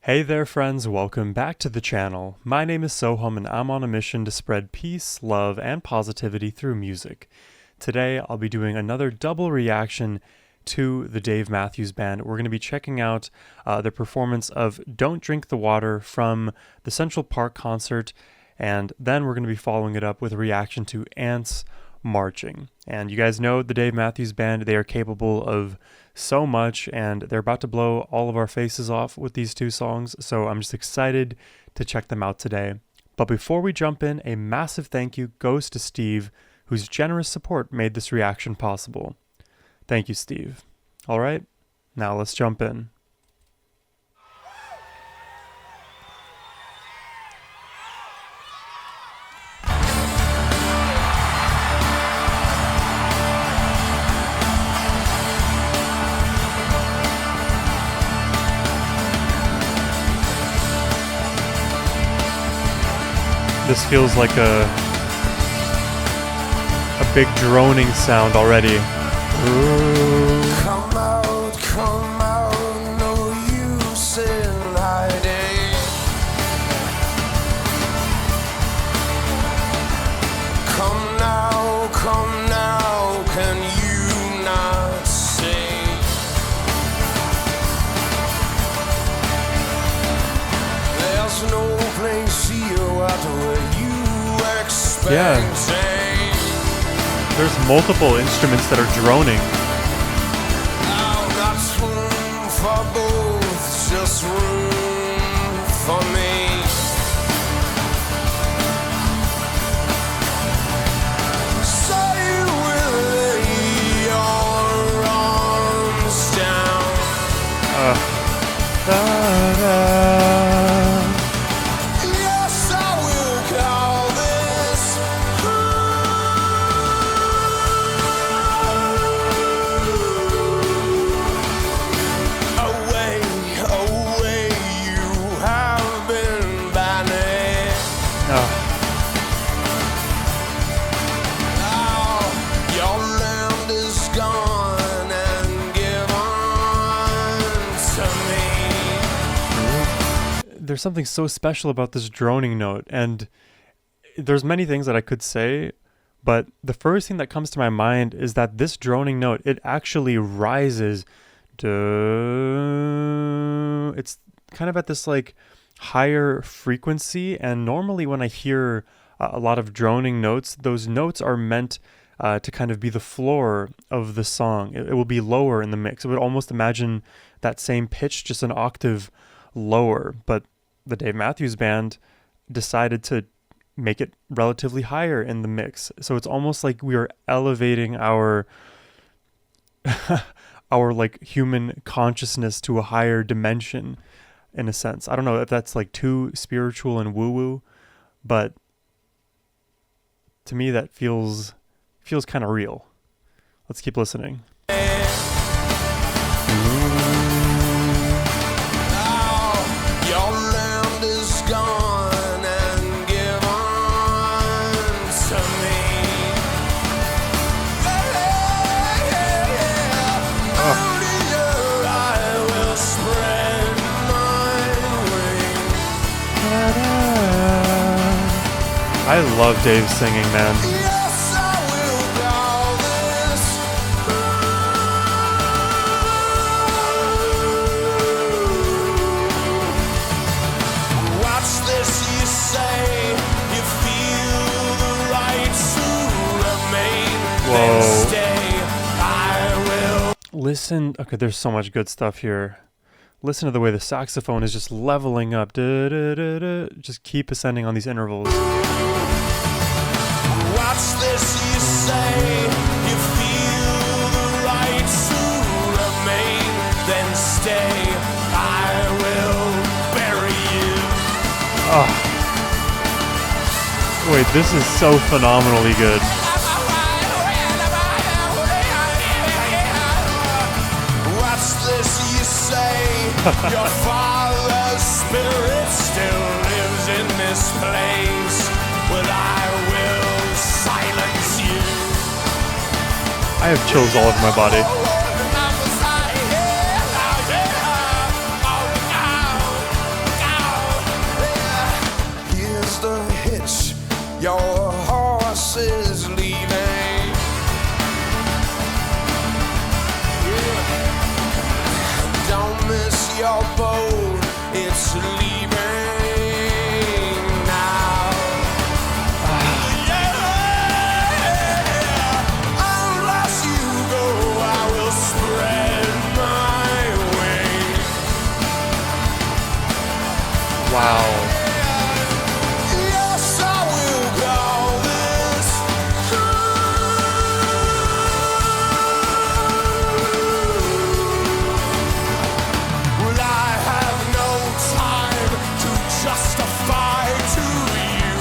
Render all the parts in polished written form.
Hey there friends, welcome back to the channel. My name is Sohum and I'm on a mission to spread peace, love, and positivity through music. Today I'll be doing another double reaction to the Dave Matthews Band. We're going to be checking out the performance of Don't Drink the Water from the Central Park concert, and then we're going to be following it up with a reaction to Ants Marching. And you guys know the Dave Matthews Band, they are capable of so much, and they're about to blow all of our faces off with these two songs, so I'm just excited to check them out today. But before we jump in, a massive thank you goes to Steve, whose generous support made this reaction possible. Thank you, Steve. Alright, now let's jump in. This feels like a big droning sound already. Ooh. Come out, no use in hiding. Come now, can you not see? There's no place here where you expect. Yeah. There's multiple instruments that are droning. Now that's room for both, just room for me. So you will lay your arms down. Yes, I will call this away, you have been banished. Now your land is gone and given to me. There's something so special about this droning note, and there's many things that I could say, but the first thing that comes to my mind is that this droning note, it actually rises. It's kind of at this like higher frequency, and normally when I hear a lot of droning notes, those notes are meant to kind of be the floor of the song. It will be lower in the mix. I would almost imagine that same pitch, just an octave lower, but the Dave Matthews Band decided to make it relatively higher in the mix. So it's almost like we are elevating our our like human consciousness to a higher dimension in a sense. I don't know if that's like too spiritual and woo-woo, but to me that feels kind of real. Let's keep listening. I love Dave singing, man. Yes, I will call this. Watch this, you say. You feel the right to remain. Whoa. Then stay. I will. Listen, okay, there's so much good stuff here. Listen to the way the saxophone is just leveling up. Just keep ascending on these intervals. Watch this, you say. You feel the right to remain. Then stay. I will bury you. Oh. Wait, this is so phenomenally good. Watch this, you say. Your father's spirit still lives in this place. But I will silence you. I have chills all over my body. it's leaving now. Yeah, unless you go, I will spread my wings. Wow. Yes, I will call this well, I have no time to justify to you.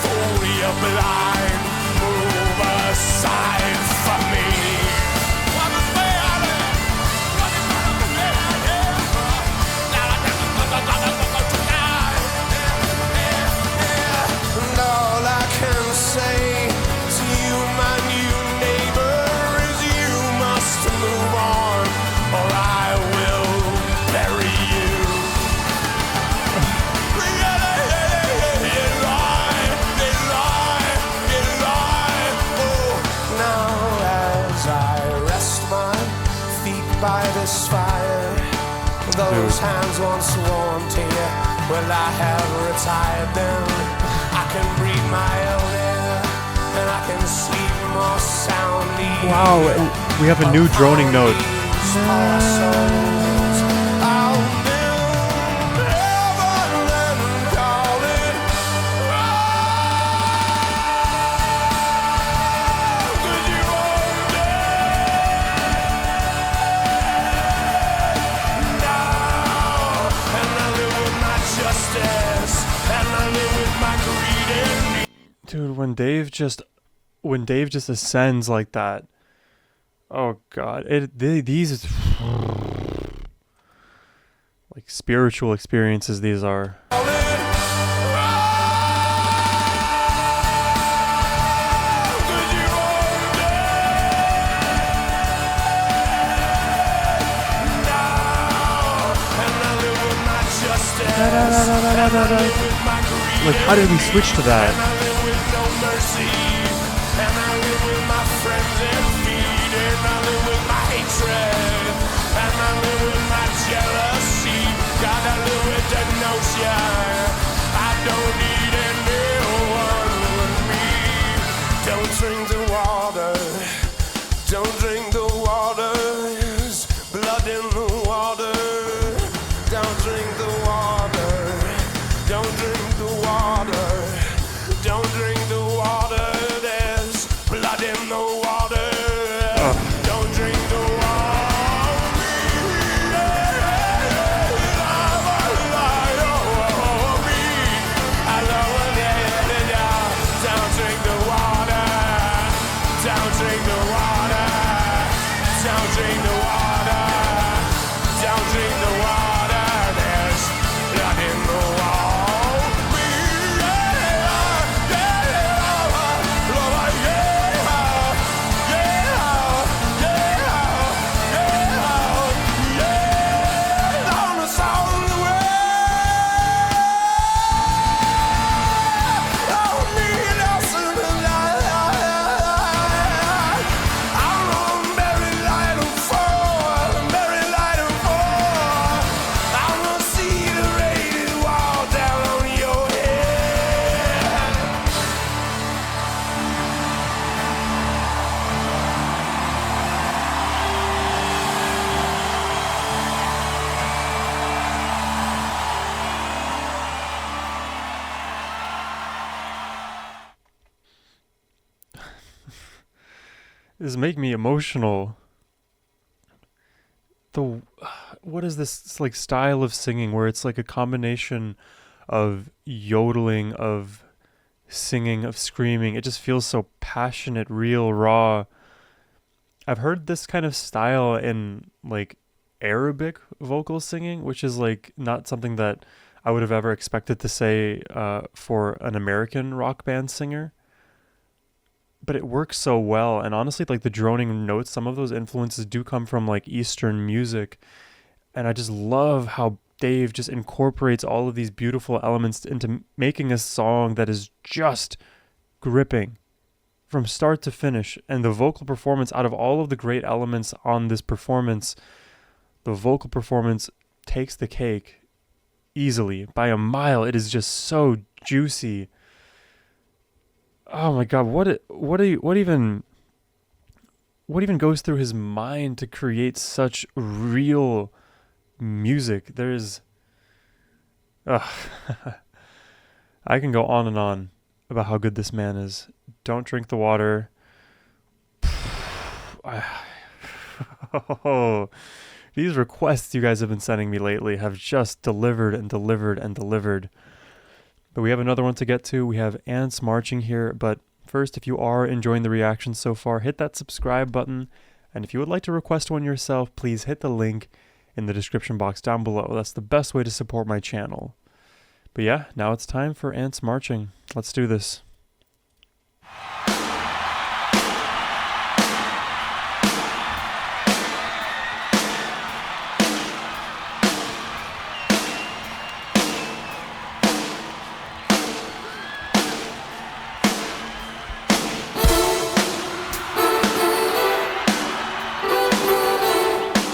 Fully blind, move aside from me. And all I can say to you, my new neighbor, is you must move on, or I will bury you. Oh, now as I rest my feet by this fire, those hands once warm to you, well, I have retired them. I can breathe my own air, and I can sleep more soundly. Wow, and we have a new droning note. Dude, when Dave just ascends like that, oh god, these like spiritual experiences these are. Like, how did we switch to that? Don't drink the water. Don't drink the water. There's blood in the water. Don't drink the water. Don't drink the water. Don't drink the water. There's blood in the water. Don't drink the This make me emotional. What is this like style of singing where it's like a combination of yodeling, of singing, of screaming? It just feels so passionate, real, raw. I've heard this kind of style in like Arabic vocal singing, which is like not something that I would have ever expected to say for an American rock band singer. But it works so well, and honestly, like the droning notes, some of those influences do come from like Eastern music, and I just love how Dave just incorporates all of these beautiful elements into making a song that is just gripping from start to finish. And the vocal performance, out of all of the great elements on this performance, the vocal performance takes the cake. easily by a mile. It is just so juicy. Oh my god, what even goes through his mind to create such real music? There's I can go on and on about how good this man is. Don't drink the water. Oh, these requests you guys have been sending me lately have just delivered and delivered and delivered. But we have another one to get to. We have ants marching here. But first, if you are enjoying the reactions so far, hit that subscribe button. And if you would like to request one yourself, please hit the link in the description box down below. That's the best way to support my channel. But yeah, now it's time for ants marching. Let's do this.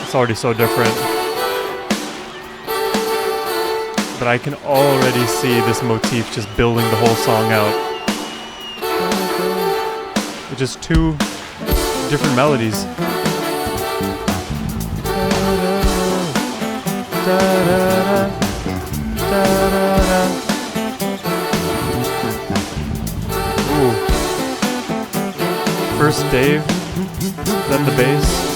It's already so different. But I can already see this motif just building the whole song out. It's just two different melodies. Ooh. First Dave, then the bass.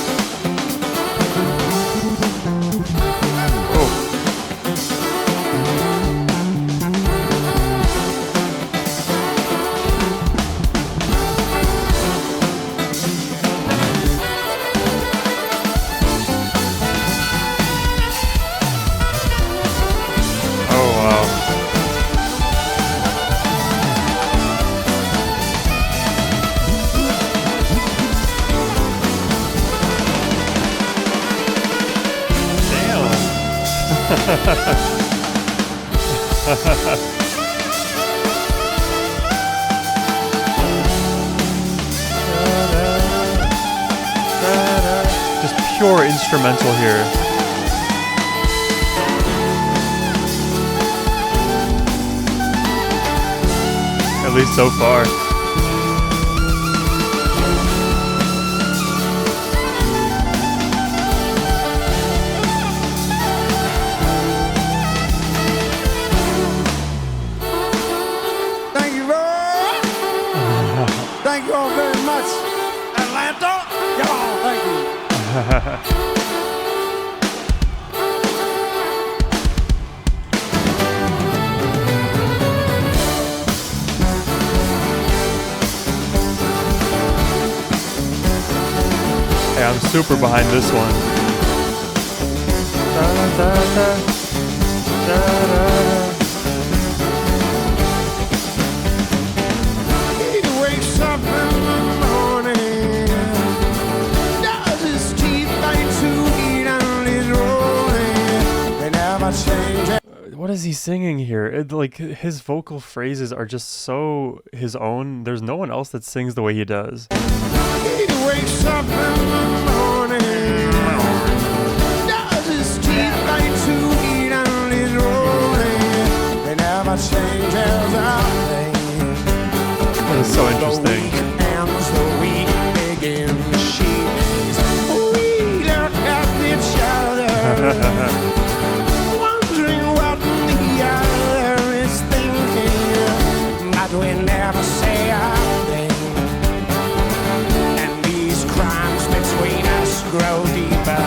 Just pure instrumental here. At least so far. Thank you all very much, Atlanta. Y'all, thank you. Hey, I'm super behind this one. Da, da, da, da, da. Up in the morning, does his teeth bite to eat and he's rolling. They never change it. What is he singing here? Like his vocal phrases are just so his own. There's no one else that sings the way he does. He wakes up in the morning, does his teeth bite to eat and he's rolling. They never change his thing. That is so interesting. Wondering what the other is thinking, but we never say a thing. And these crimes between us grow deeper.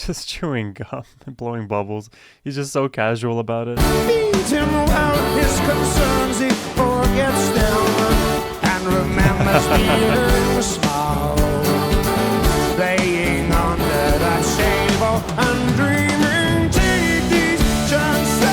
Just chewing gum and blowing bubbles. He's just so casual about it. Feed him out his concerns, he forgets them and remembers being small, playing under that table and dreaming. Take these chances.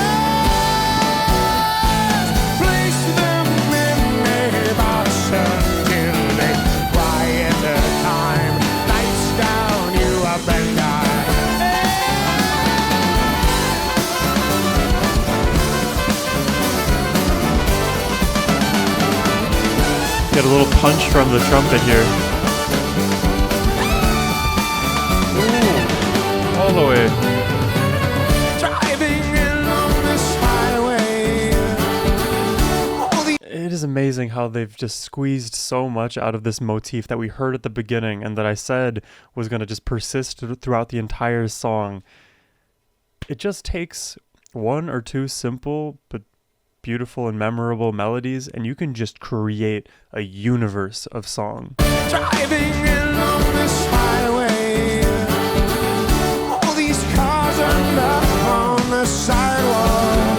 Get a little punch from the trumpet here. Ooh, all the way. Driving along this highway. It is amazing how they've just squeezed so much out of this motif that we heard at the beginning and that I said was going to just persist throughout the entire song. It just takes one or two simple but beautiful and memorable melodies, and you can just create a universe of song. Driving along this highway. All these cars are up on the sidewalk.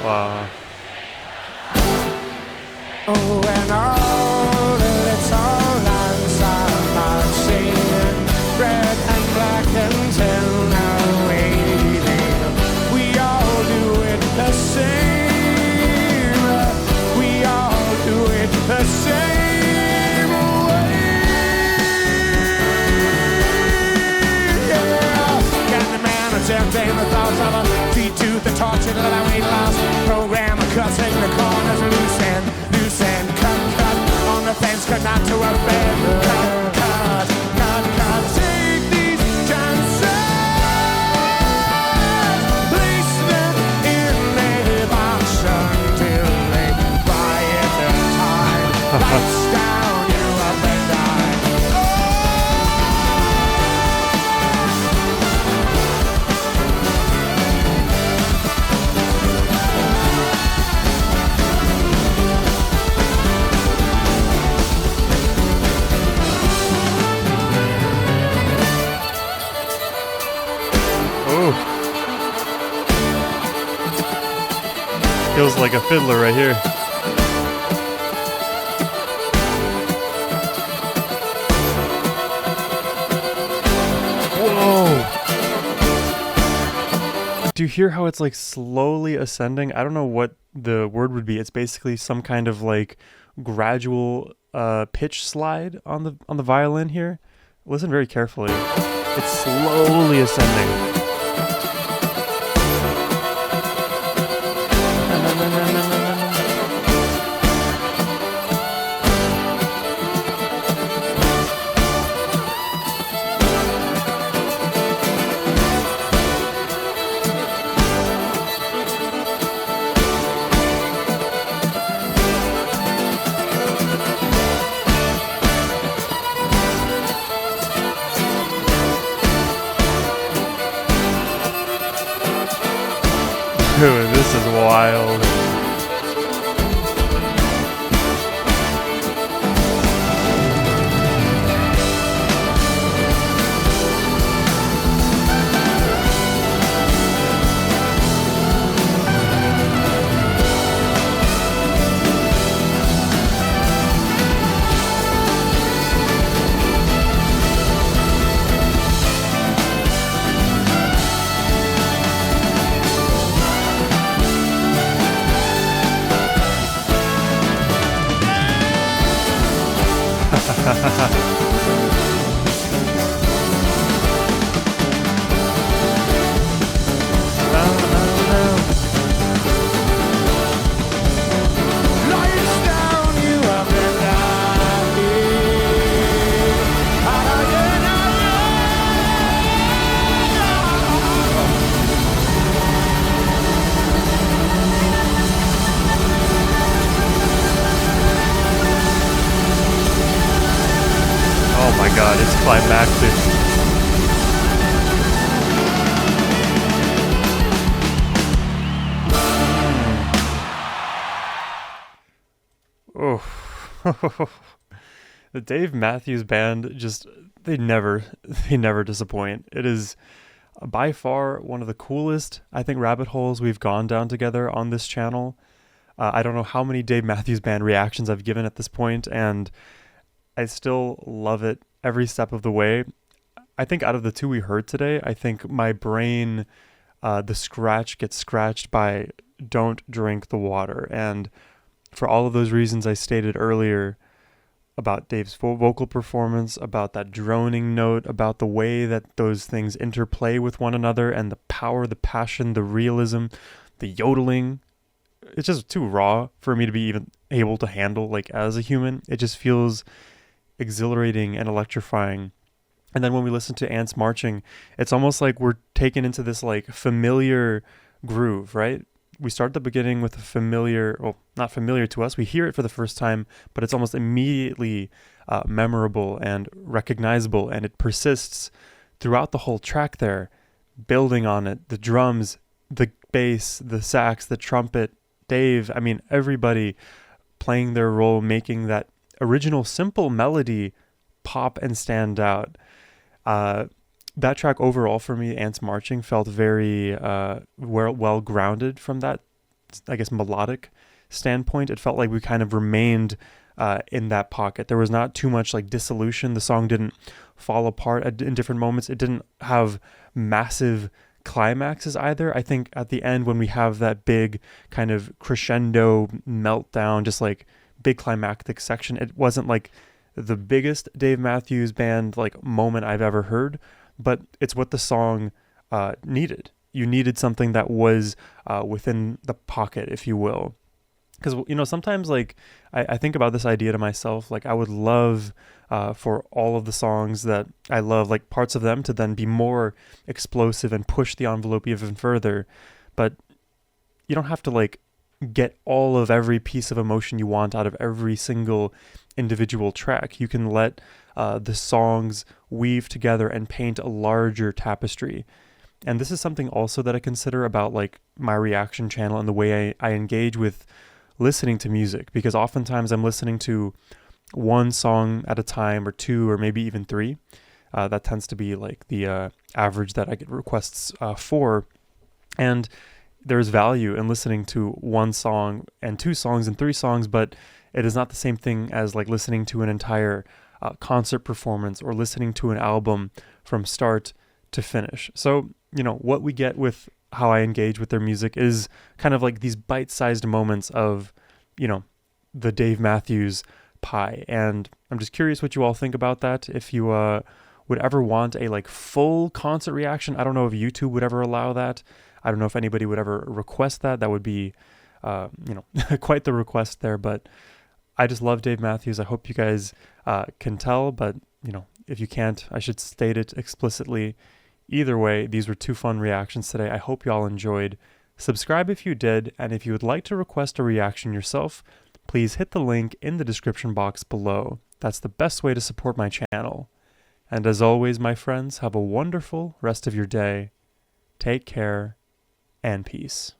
Wow. Oh, and all the little lines are marching, red and black until now waiting. We all do it the same. We all do it the same way. Yeah. Can the man attempting the thoughts of a feet to the torture that I wait lost? Program cutting the corners loose and cut on the fence, cut not to offend. Cut. Take these chances, place them in a box until they buy it a time. Lights down, you up and die. Ooh. Feels like a fiddler right here. Whoa. Do you hear how it's like slowly ascending? I don't know what the word would be. It's basically some kind of like gradual pitch slide on the violin here. Listen very carefully. It's slowly ascending. Dude, this is wild. Oh my god, it's climactic. Oh. The Dave Matthews Band they never disappoint. It is by far one of the coolest, I think, rabbit holes we've gone down together on this channel. I don't know how many Dave Matthews Band reactions I've given at this point, and I still love it every step of the way. I think out of the two we heard today, I think my brain, the scratch gets scratched by Don't Drink the Water. And for all of those reasons I stated earlier about Dave's vocal performance, about that droning note, about the way that those things interplay with one another, and the power, the passion, the realism, the yodeling, it's just too raw for me to be even able to handle like as a human. It just feels exhilarating and electrifying. And then when we listen to ants marching, it's almost like we're taken into this like familiar groove, right? We start at the beginning with a familiar, well, not familiar to us. We hear it for the first time, but it's almost immediately memorable and recognizable, and it persists throughout the whole track there, building on it. The drums, the bass, the sax, the trumpet, Dave, I mean, everybody playing their role, making that original simple melody pop and stand out. That track overall for me, Ants Marching, felt very well grounded from that, I guess, melodic standpoint. It felt like we kind of remained in that pocket. There was not too much like dissolution. The song didn't fall apart in different moments. It didn't have massive climaxes either. I think at the end when we have that big kind of crescendo meltdown, just like big climactic section, it wasn't like the biggest Dave Matthews Band like moment I've ever heard, but it's what the song needed. You needed something that was within the pocket, if you will. Because, you know, sometimes like I think about this idea to myself, like I would love for all of the songs that I love, like parts of them to then be more explosive and push the envelope even further. But you don't have to like get all of every piece of emotion you want out of every single individual track. You can let the songs weave together and paint a larger tapestry. And this is something also that I consider about like my reaction channel and the way I engage with listening to music, because oftentimes I'm listening to one song at a time, or two, or maybe even three. That tends to be like the average that I get requests for. And there's value in listening to one song and two songs and three songs, but it is not the same thing as like listening to an entire concert performance or listening to an album from start to finish. So, you know, what we get with how I engage with their music is kind of like these bite-sized moments of, you know, the Dave Matthews pie. And I'm just curious what you all think about that. If you would ever want a like full concert reaction, I don't know if YouTube would ever allow that. I don't know if anybody would ever request that. That would be, you know, quite the request there. But I just love Dave Matthews. I hope you guys can tell. But, you know, if you can't, I should state it explicitly. Either way, these were two fun reactions today. I hope you all enjoyed. Subscribe if you did. And if you would like to request a reaction yourself, please hit the link in the description box below. That's the best way to support my channel. And as always, my friends, have a wonderful rest of your day. Take care and peace.